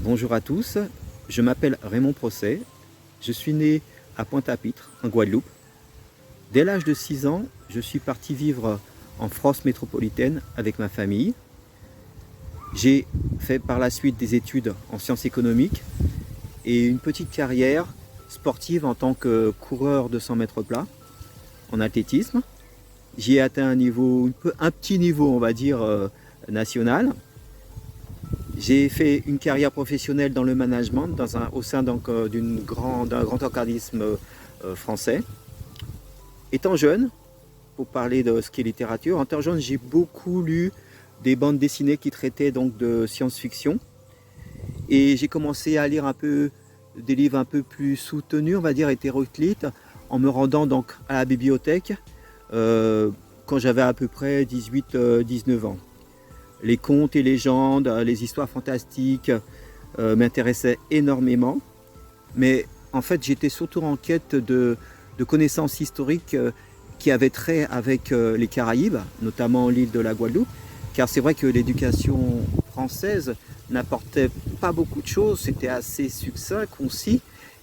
Bonjour à tous, je m'appelle Raymond Procès, je suis né à Pointe-à-Pitre, en Guadeloupe. Dès l'âge de 6 ans, je suis parti vivre en France métropolitaine avec ma famille. J'ai fait par la suite des études en sciences économiques et une petite carrière sportive en tant que coureur de 100 mètres plats en athlétisme. J'y ai atteint un petit niveau, on va dire, national. J'ai fait une carrière professionnelle dans le management au sein d'un grand organisme français. Étant jeune, pour parler de ce qui est littérature, étant jeune, j'ai beaucoup lu des bandes dessinées qui traitaient donc de science-fiction. Et j'ai commencé à lire des livres un peu plus soutenus, on va dire hétéroclites, en me rendant donc à la bibliothèque quand j'avais à peu près 18-19 ans. Les contes et légendes, les histoires fantastiques m'intéressaient énormément. Mais en fait, j'étais surtout en quête de connaissances historiques qui avaient trait avec les Caraïbes, notamment l'île de la Guadeloupe. Car c'est vrai que l'éducation française n'apportait pas beaucoup de choses, c'était assez succinct, concis.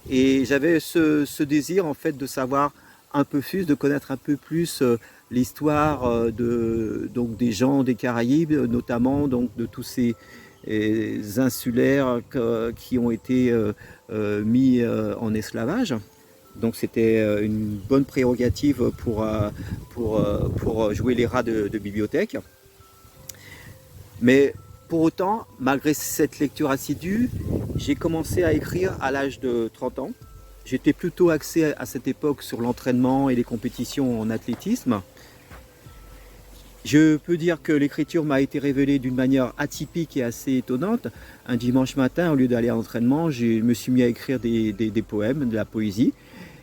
Et j'avais ce désir en fait de savoir un peu plus, de connaître un peu plus l'histoire donc des gens des Caraïbes, notamment donc de tous ces insulaires qui ont été mis en esclavage. Donc c'était une bonne prérogative pour jouer les rats de bibliothèque. Mais pour autant, malgré cette lecture assidue, j'ai commencé à écrire à l'âge de 30 ans. J'étais plutôt axé à cette époque sur l'entraînement et les compétitions en athlétisme. Je peux dire que l'écriture m'a été révélée d'une manière atypique et assez étonnante. Un dimanche matin, au lieu d'aller à l'entraînement, je me suis mis à écrire des poèmes, de la poésie.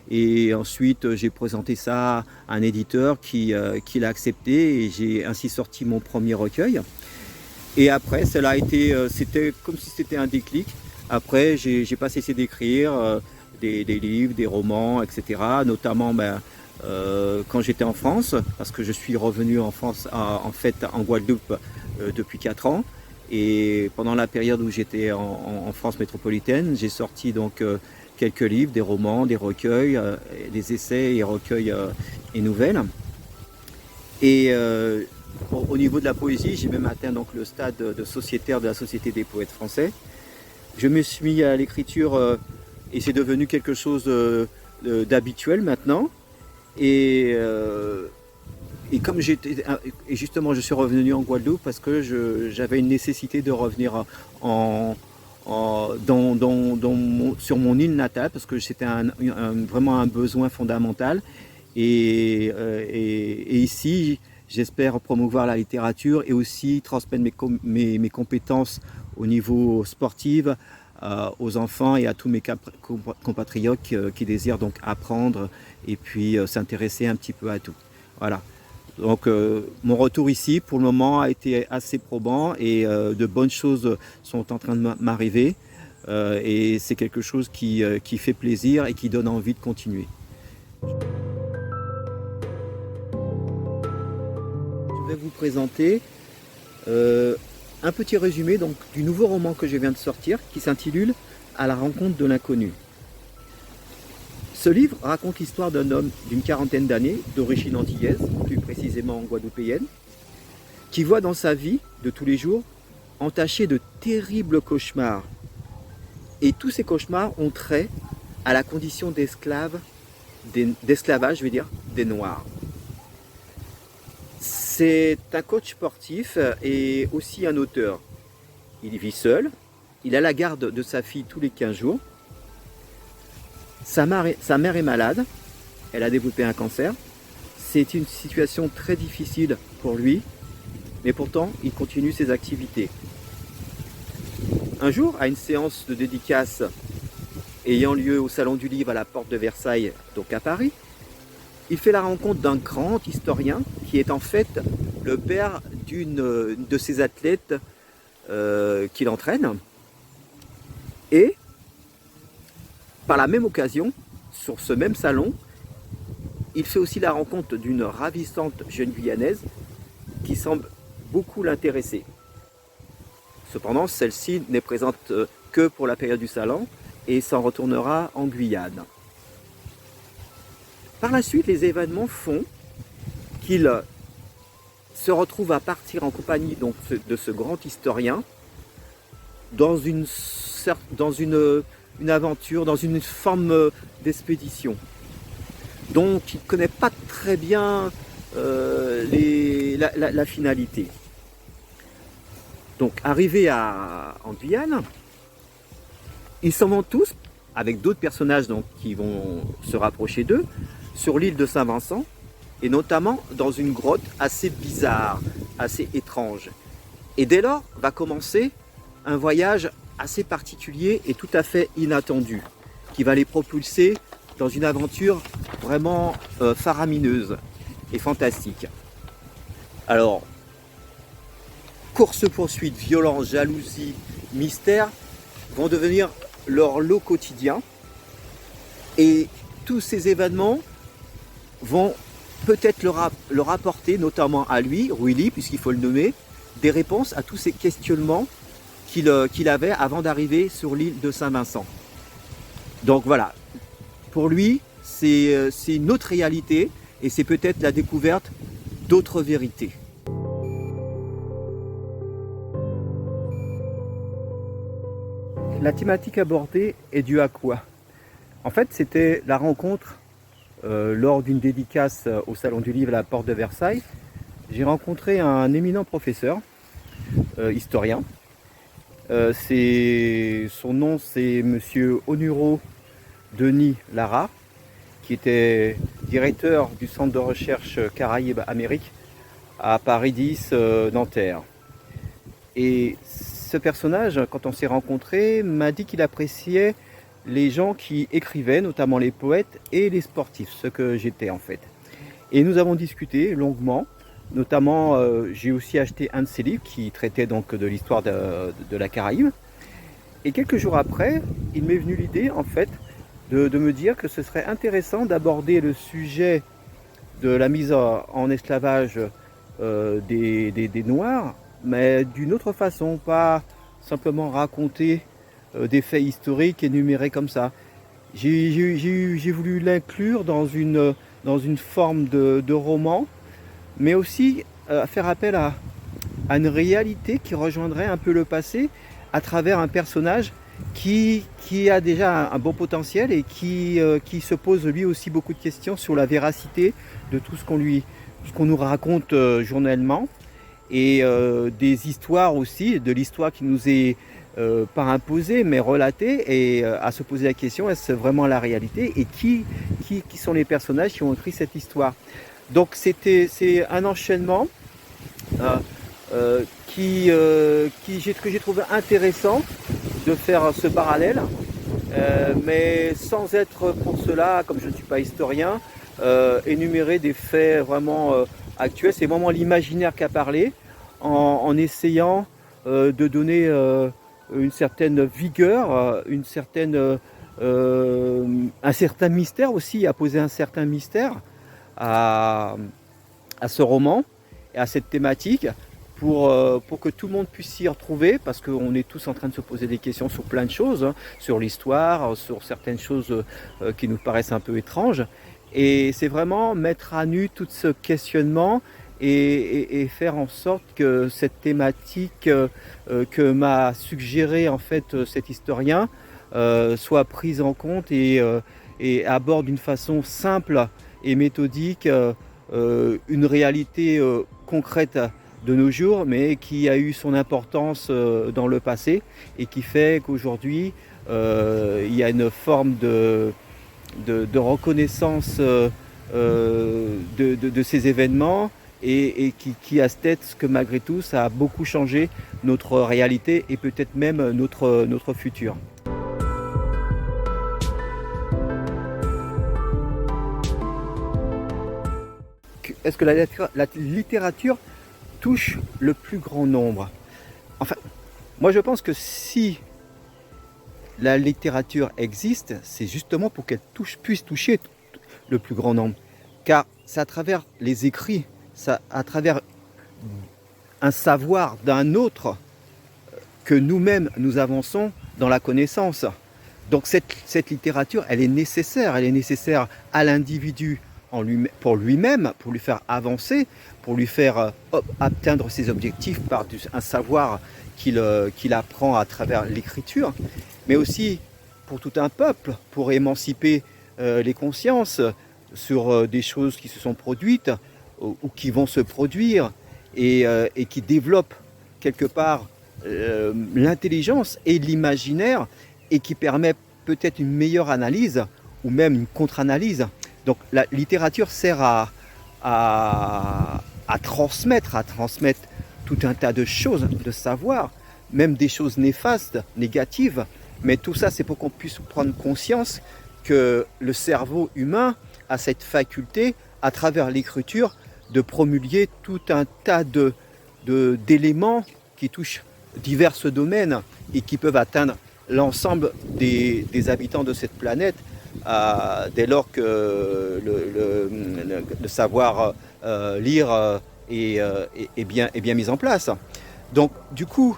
Et ensuite, j'ai présenté ça à un éditeur qui l'a accepté et j'ai ainsi sorti mon premier recueil. Et après, c'était comme si c'était un déclic. Après, j'ai pas cessé d'écrire des livres, des romans, etc. Notamment quand j'étais en France, parce que je suis revenu en France, en Guadeloupe depuis 4 ans. Et pendant la période où j'étais en France métropolitaine, j'ai sorti donc quelques livres, des romans, des recueils, des essais et recueils et nouvelles. Et au niveau de la poésie, j'ai même atteint donc le stade de sociétaire de la Société des poètes français. Je me suis mis à l'écriture et c'est devenu quelque chose d'habituel maintenant. Et comme justement, je suis revenu en Guadeloupe parce que j'avais une nécessité de revenir sur mon île natale parce que c'était vraiment un besoin fondamental. Et ici, j'espère promouvoir la littérature et aussi transmettre mes compétences au niveau sportif aux enfants et à tous mes compatriotes qui désirent donc apprendre et puis s'intéresser un petit peu à tout. Voilà. Donc mon retour ici pour le moment a été assez probant et de bonnes choses sont en train de m'arriver et c'est quelque chose qui fait plaisir et qui donne envie de continuer. Je vais vous présenter un petit résumé donc, du nouveau roman que je viens de sortir qui s'intitule « À la rencontre de l'inconnu ». Ce livre raconte l'histoire d'un homme d'une quarantaine d'années, d'origine antillaise, plus précisément guadeloupéenne, qui voit dans sa vie de tous les jours entaché de terribles cauchemars. Et tous ces cauchemars ont trait à la condition d'esclavage, je veux dire, des Noirs. C'est un coach sportif et aussi un auteur. Il vit seul, il a la garde de sa fille tous les 15 jours. Sa mère est malade, elle a développé un cancer. C'est une situation très difficile pour lui, mais pourtant il continue ses activités. Un jour, à une séance de dédicace ayant lieu au Salon du Livre à la Porte de Versailles, donc à Paris, il fait la rencontre d'un grand historien qui est en fait le père d'une de ses athlètes qu'il entraîne. Et par la même occasion, sur ce même salon, il fait aussi la rencontre d'une ravissante jeune Guyanaise qui semble beaucoup l'intéresser. Cependant, celle-ci n'est présente que pour la période du salon et s'en retournera en Guyane. Par la suite, les événements font qu'il se retrouve à partir en compagnie donc, de ce grand historien dans une aventure, dans une forme d'expédition. Donc il ne connaît pas très bien la finalité. Donc arrivé en Guyane, ils s'en vont tous, avec d'autres personnages donc, qui vont se rapprocher d'eux, sur l'île de Saint-Vincent, et notamment dans une grotte assez bizarre, assez étrange. Et dès lors va commencer un voyage assez particulier et tout à fait inattendu, qui va les propulser dans une aventure vraiment faramineuse et fantastique. Alors, course-poursuite, violence, jalousie, mystère vont devenir leur lot quotidien. Et tous ces événements vont peut-être leur apporter, notamment à lui, Willy, puisqu'il faut le nommer, des réponses à tous ces questionnements qu'il avait avant d'arriver sur l'île de Saint-Vincent. Donc voilà, pour lui, c'est une autre réalité et c'est peut-être la découverte d'autres vérités. La thématique abordée est due à quoi? En fait, c'était la rencontre lors d'une dédicace au Salon du Livre à la Porte de Versailles. J'ai rencontré un éminent professeur, historien. Son nom, c'est Monsieur Onuro Denis Lara, qui était directeur du Centre de recherche Caraïbes-Amérique à Paris 10, Nanterre. Et ce personnage, quand on s'est rencontrés, m'a dit qu'il appréciait les gens qui écrivaient, notamment les poètes et les sportifs, ce que j'étais en fait. Et nous avons discuté longuement, notamment j'ai aussi acheté un de ses livres qui traitait donc de l'histoire de la Caraïbe. Et quelques jours après, il m'est venu l'idée en fait de me dire que ce serait intéressant d'aborder le sujet de la mise en esclavage des Noirs, mais d'une autre façon, pas simplement raconter des faits historiques énumérés comme ça. J'ai voulu l'inclure dans une forme de roman, mais aussi faire appel à une réalité qui rejoindrait un peu le passé à travers un personnage qui a déjà un bon potentiel et qui se pose lui aussi beaucoup de questions sur la véracité de tout ce qu'on nous raconte journellement et des histoires aussi, de l'histoire qui nous est pas imposée mais relatée et à se poser la question, est-ce vraiment la réalité et qui sont les personnages qui ont écrit cette histoire. Donc c'est un enchaînement que j'ai trouvé intéressant de faire ce parallèle, mais sans être pour cela, comme je ne suis pas historien, énumérer des faits vraiment actuels. C'est vraiment l'imaginaire qui a parlé, en essayant de donner une certaine vigueur, un certain mystère aussi, à poser un certain mystère à ce roman et à cette thématique pour que tout le monde puisse s'y retrouver, parce qu'on est tous en train de se poser des questions sur plein de choses, hein, sur l'histoire, sur certaines choses qui nous paraissent un peu étranges. Et c'est vraiment mettre à nu tout ce questionnement et faire en sorte que cette thématique que m'a suggéré en fait cet historien soit prise en compte et aborde d'une façon simple et méthodique une réalité concrète de nos jours, mais qui a eu son importance dans le passé et qui fait qu'aujourd'hui il y a une forme de reconnaissance de ces événements et qui atteste que malgré tout ça a beaucoup changé notre réalité et peut-être même notre futur. Est-ce que la littérature touche le plus grand nombre? Enfin, moi je pense que si la littérature existe, c'est justement pour qu'elle puisse toucher le plus grand nombre. Car c'est à travers les écrits, à travers un savoir d'un autre que nous-mêmes nous avançons dans la connaissance. Donc cette littérature, elle est nécessaire à l'individu pour lui-même, pour lui faire avancer, pour lui faire atteindre ses objectifs par un savoir qu'il apprend à travers l'écriture, mais aussi pour tout un peuple, pour émanciper les consciences sur des choses qui se sont produites ou qui vont se produire et qui développent quelque part l'intelligence et l'imaginaire et qui permet peut-être une meilleure analyse ou même une contre-analyse. Donc la littérature sert à transmettre tout un tas de choses, de savoir, même des choses néfastes, négatives, mais tout ça c'est pour qu'on puisse prendre conscience que le cerveau humain a cette faculté, à travers l'écriture, de promulguer tout un tas d'éléments qui touchent divers domaines et qui peuvent atteindre l'ensemble des habitants de cette planète dès lors que le savoir lire est bien mis en place. Donc du coup,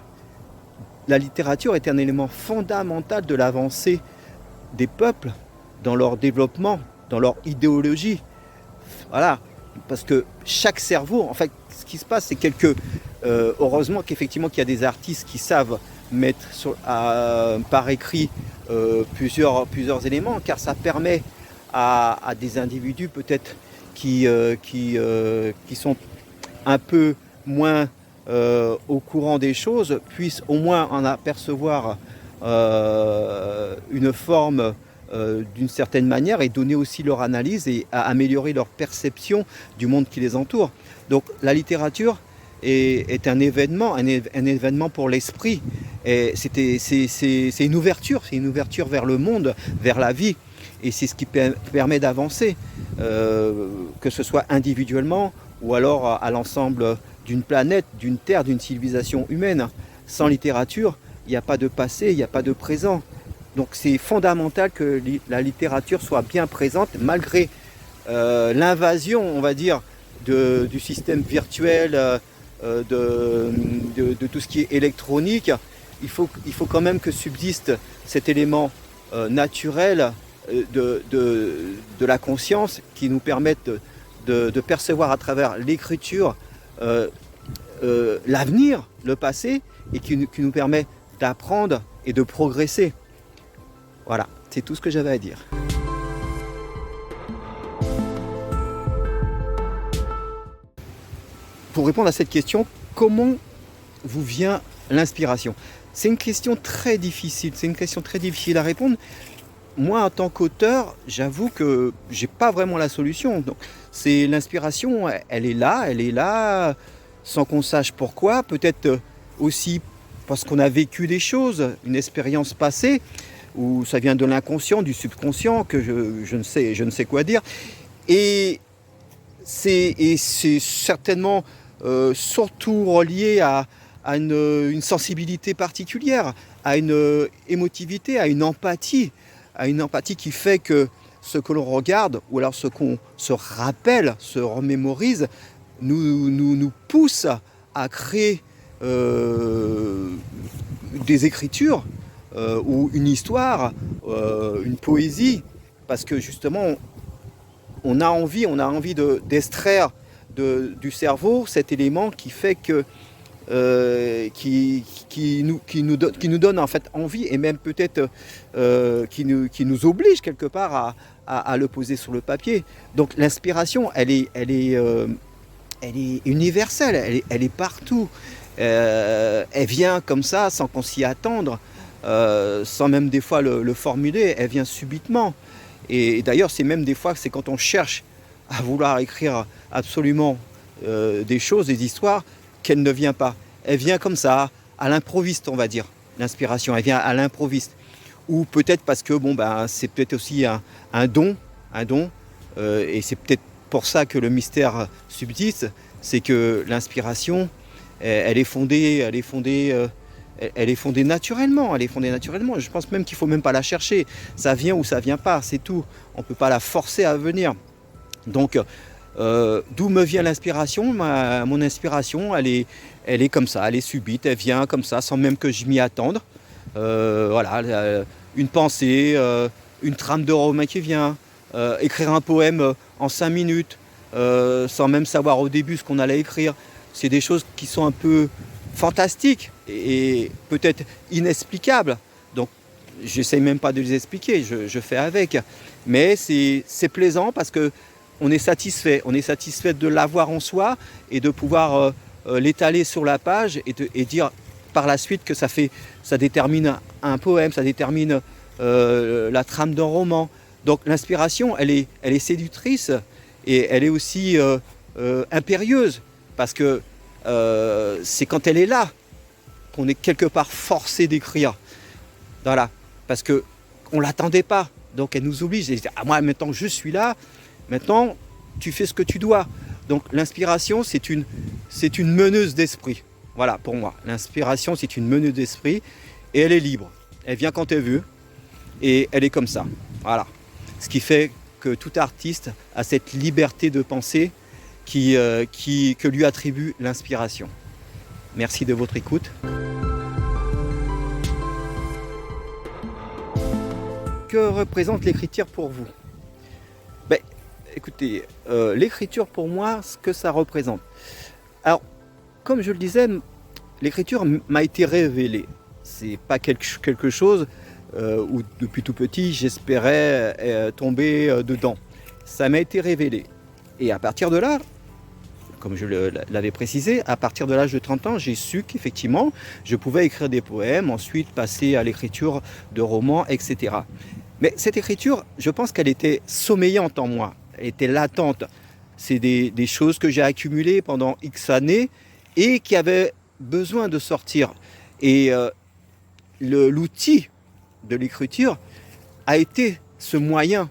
la littérature est un élément fondamental de l'avancée des peuples dans leur développement, dans leur idéologie. Voilà, parce que chaque cerveau, en fait, ce qui se passe, c'est heureusement qu'effectivement qu'il y a des artistes qui savent mettre par écrit plusieurs éléments, car ça permet à des individus peut-être qui sont un peu moins au courant des choses, puissent au moins en apercevoir une forme d'une certaine manière et donner aussi leur analyse et à améliorer leur perception du monde qui les entoure. Donc la littérature est un événement pour l'esprit. C'est une ouverture vers le monde, vers la vie. Et c'est ce qui permet d'avancer, que ce soit individuellement ou alors à l'ensemble d'une planète, d'une terre, d'une civilisation humaine. Sans littérature, il n'y a pas de passé, il n'y a pas de présent. Donc c'est fondamental que la littérature soit bien présente malgré l'invasion, on va dire, du système virtuel, de tout ce qui est électronique. Il faut quand même que subsiste cet élément naturel de la conscience qui nous permette de percevoir à travers l'écriture l'avenir, le passé, et qui nous permet d'apprendre et de progresser. Voilà, c'est tout ce que j'avais à dire. Pour répondre à cette question, comment vous vient l'inspiration? C'est une question très difficile, à répondre. Moi, en tant qu'auteur, j'avoue que j'ai pas vraiment la solution. Donc, c'est l'inspiration, elle est là, sans qu'on sache pourquoi. Peut-être aussi parce qu'on a vécu des choses, une expérience passée, où ça vient de l'inconscient, du subconscient, que je ne sais quoi dire. Et c'est certainement surtout relié à une sensibilité particulière, à une émotivité, à une empathie qui fait que ce que l'on regarde, ou alors ce qu'on se rappelle, se remémorise, nous pousse à créer des écritures ou une histoire, une poésie, parce que justement on a envie d'extraire du cerveau cet élément qui fait que qui nous donne en fait envie, et même peut-être qui nous oblige quelque part à le poser sur le papier. Donc l'inspiration, elle est universelle, elle est partout. Elle vient comme ça sans qu'on s'y attendre, sans même des fois le formuler, elle vient subitement. Et d'ailleurs c'est même des fois, c'est quand on cherche à vouloir écrire absolument des choses, des histoires, qu'elle ne vient pas. Elle vient comme ça, à l'improviste, on va dire. L'inspiration, elle vient à l'improviste. Ou peut-être parce que c'est peut-être aussi un don, et c'est peut-être pour ça que le mystère subsiste, c'est que l'inspiration, elle est fondée naturellement. Je pense même qu'il ne faut même pas la chercher. Ça vient ou ça vient pas, c'est tout. On ne peut pas la forcer à venir. Donc, d'où me vient l'inspiration? Mon inspiration, elle est comme ça, elle est subite, elle vient comme ça, sans même que je m'y attende. voilà, une pensée, une trame de roman qui vient, écrire un poème en 5 minutes, sans même savoir au début ce qu'on allait écrire. C'est des choses qui sont un peu fantastiques et peut-être inexplicables. Donc, j'essaye même pas de les expliquer, je fais avec. Mais c'est plaisant parce que on est satisfait de l'avoir en soi et de pouvoir l'étaler sur la page et dire par la suite que ça détermine un poème, ça détermine la trame d'un roman. Donc l'inspiration, elle est séductrice et elle est aussi impérieuse parce que c'est quand elle est là qu'on est quelque part forcé d'écrire. Voilà, parce que on l'attendait pas, donc elle nous oblige. Ah, moi maintenant je suis là, maintenant tu fais ce que tu dois. Donc l'inspiration c'est une meneuse d'esprit. Voilà pour moi, l'inspiration c'est une meneuse d'esprit et elle est libre. Elle vient quand elle veut et elle est comme ça. Voilà, ce qui fait que tout artiste a cette liberté de penser que lui attribue l'inspiration. Merci de votre écoute. Que représente l'écriture pour vous? Ben, écoutez, l'écriture pour moi, ce que ça représente. Alors, comme je le disais, l'écriture m'a été révélée. C'est pas quelque chose où depuis tout petit j'espérais tomber dedans. Ça m'a été révélé. Et à partir de là, comme je l'avais précisé, à partir de l'âge de 30 ans, j'ai su qu'effectivement, je pouvais écrire des poèmes, ensuite passer à l'écriture de romans, etc. Mais cette écriture, je pense qu'elle était sommeillante en moi, elle était latente. C'est des choses que j'ai accumulées pendant X années et qui avaient besoin de sortir. Et l'outil de l'écriture a été ce moyen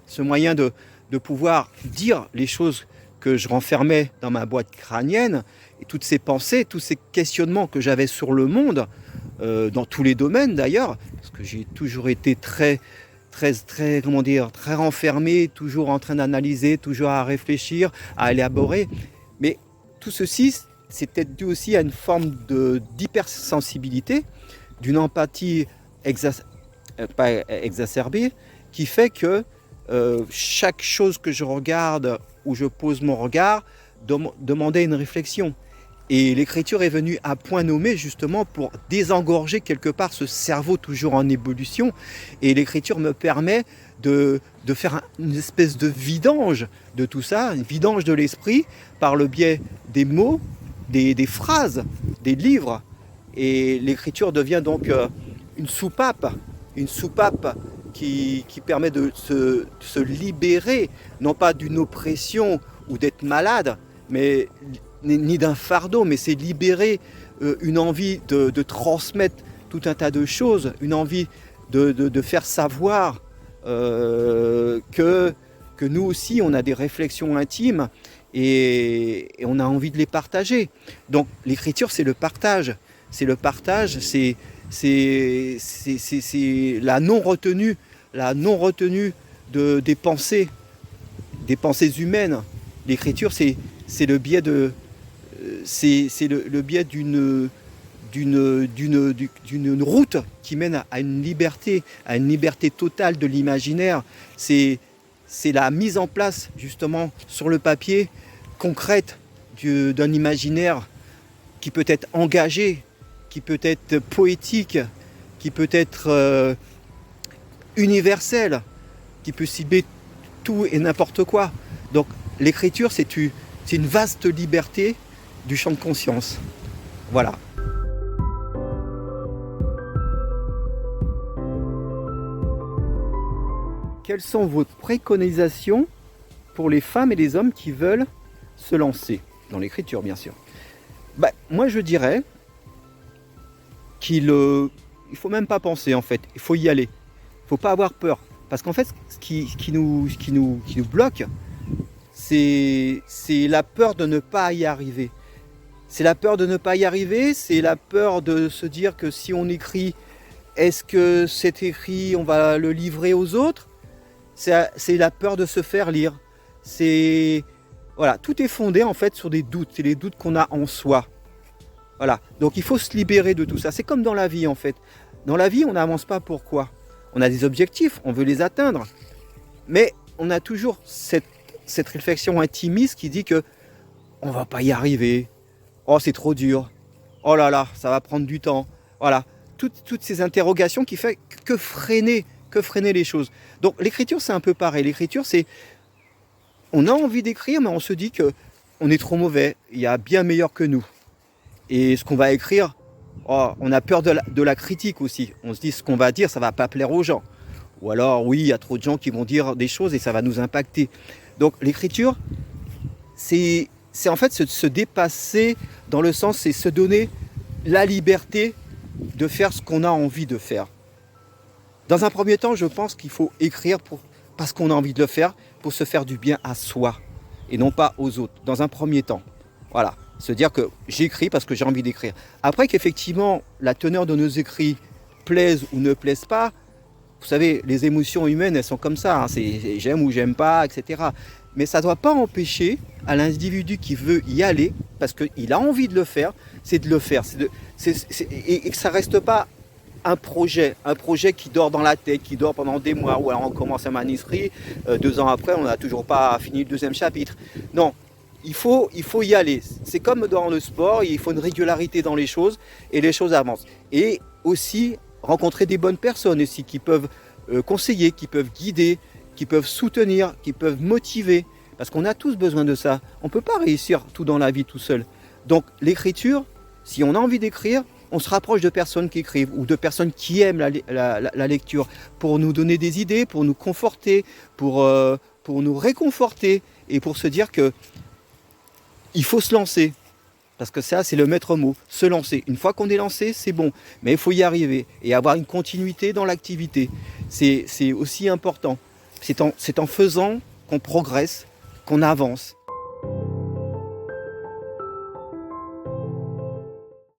de pouvoir dire les choses que je renfermais dans ma boîte crânienne, et toutes ces pensées, tous ces questionnements que j'avais sur le monde, dans tous les domaines d'ailleurs, parce que j'ai toujours été très renfermé, toujours en train d'analyser, toujours à réfléchir, à élaborer. Mais tout ceci, c'est peut-être dû aussi à une forme d'hypersensibilité, d'une empathie pas exacerbée, qui fait que chaque chose que je regarde, où je pose mon regard, demandait une réflexion. Et l'écriture est venue à point nommé justement pour désengorger quelque part ce cerveau toujours en ébullition. Et l'écriture me permet de faire une espèce de vidange de tout ça, une vidange de l'esprit par le biais des mots, des phrases, des livres. Et l'écriture devient donc une soupape qui permet de se libérer, non pas d'une oppression ou d'être malade, mais ni d'un fardeau, mais c'est libérer une envie de transmettre tout un tas de choses, une envie de faire savoir que nous aussi on a des réflexions intimes et on a envie de les partager. Donc l'écriture c'est le partage, c'est la non-retenue des pensées humaines. L'écriture c'est le biais d'une route qui mène à une liberté totale de l'imaginaire. C'est la mise en place justement sur le papier concrète d'un imaginaire qui peut être engagé, qui peut être poétique, qui peut être universel, qui peut cibler tout et n'importe quoi. Donc l'écriture c'est une vaste liberté du champ de conscience. Voilà. Quelles sont vos préconisations pour les femmes et les hommes qui veulent se lancer dans l'écriture, bien sûr? Moi, je dirais qu'il ne faut même pas penser, en fait. Il faut y aller. Il ne faut pas avoir peur. Parce qu'en fait, ce qui nous bloque, c'est la peur de ne pas y arriver. C'est la peur de ne pas y arriver, c'est la peur de se dire que si on écrit, est-ce que cet écrit, on va le livrer aux autres? C'est la peur de se faire lire. Voilà, tout est fondé en fait sur des doutes, c'est les doutes qu'on a en soi. Voilà, donc il faut se libérer de tout ça. C'est comme dans la vie en fait. Dans la vie, on n'avance pas pourquoi? On a des objectifs, on veut les atteindre. Mais on a toujours cette réflexion intimiste qui dit que on va pas y arriver. Oh, c'est trop dur. Oh là là, ça va prendre du temps. Voilà. Toutes ces interrogations qui fait que freiner les choses. Donc l'écriture, c'est un peu pareil. L'écriture, c'est on a envie d'écrire, mais on se dit que on est trop mauvais. Il y a bien meilleur que nous. Et ce qu'on va écrire, oh, on a peur de la critique aussi. On se dit ce qu'on va dire, ça va pas plaire aux gens. Ou alors, oui, il y a trop de gens qui vont dire des choses et ça va nous impacter. Donc l'écriture, c'est en fait se dépasser dans le sens, c'est se donner la liberté de faire ce qu'on a envie de faire. Dans un premier temps, je pense qu'il faut écrire parce qu'on a envie de le faire, pour se faire du bien à soi et non pas aux autres. Dans un premier temps, voilà, se dire que j'écris parce que j'ai envie d'écrire. Après qu'effectivement la teneur de nos écrits plaise ou ne plaise pas, vous savez, les émotions humaines, elles sont comme ça, hein, c'est j'aime ou j'aime pas, etc. Mais ça ne doit pas empêcher à l'individu qui veut y aller, parce qu'il a envie de le faire, c'est de le faire. Et que ça ne reste pas un projet qui dort dans la tête, qui dort pendant des mois, ou alors on commence un manuscrit, 2 ans après, on n'a toujours pas fini le 2e chapitre. Non, il faut y aller. C'est comme dans le sport, il faut une régularité dans les choses, et les choses avancent. Et aussi, rencontrer des bonnes personnes aussi, qui peuvent conseiller, qui peuvent guider, qui peuvent soutenir, qui peuvent motiver, parce qu'on a tous besoin de ça. On ne peut pas réussir tout dans la vie tout seul. Donc l'écriture, si on a envie d'écrire, on se rapproche de personnes qui écrivent ou de personnes qui aiment la lecture pour nous donner des idées, pour nous conforter, pour nous réconforter et pour se dire que il faut se lancer. Parce que ça, c'est le maître mot, se lancer. Une fois qu'on est lancé, c'est bon. Mais il faut y arriver et avoir une continuité dans l'activité. C'est aussi important. C'est en faisant qu'on progresse, qu'on avance.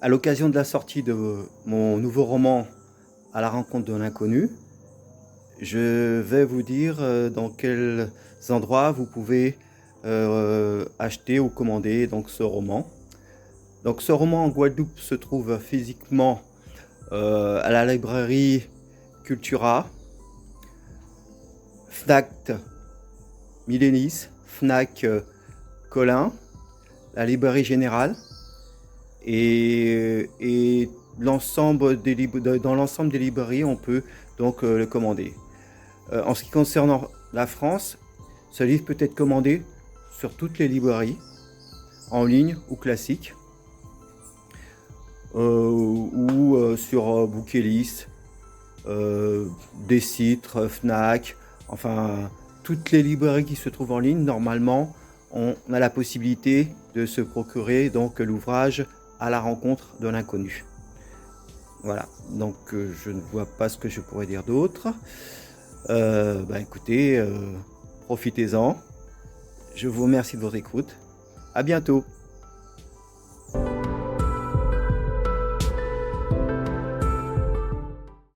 À l'occasion de la sortie de mon nouveau roman À la rencontre de l'inconnu, je vais vous dire dans quels endroits vous pouvez acheter ou commander donc, ce roman. Donc ce roman en Guadeloupe se trouve physiquement à la librairie Cultura, Fnac Millénis, Fnac Colin, la librairie générale et dans l'ensemble des librairies on peut donc le commander. En ce qui concerne la France, ce livre peut être commandé sur toutes les librairies, en ligne ou classique. Ou sur Bookelist, Décitre, Fnac, enfin toutes les librairies qui se trouvent en ligne, normalement on a la possibilité de se procurer donc l'ouvrage À la rencontre de l'inconnu. Voilà, donc je ne vois pas ce que je pourrais dire d'autre. Écoutez, profitez-en. Je vous remercie de votre écoute. À bientôt.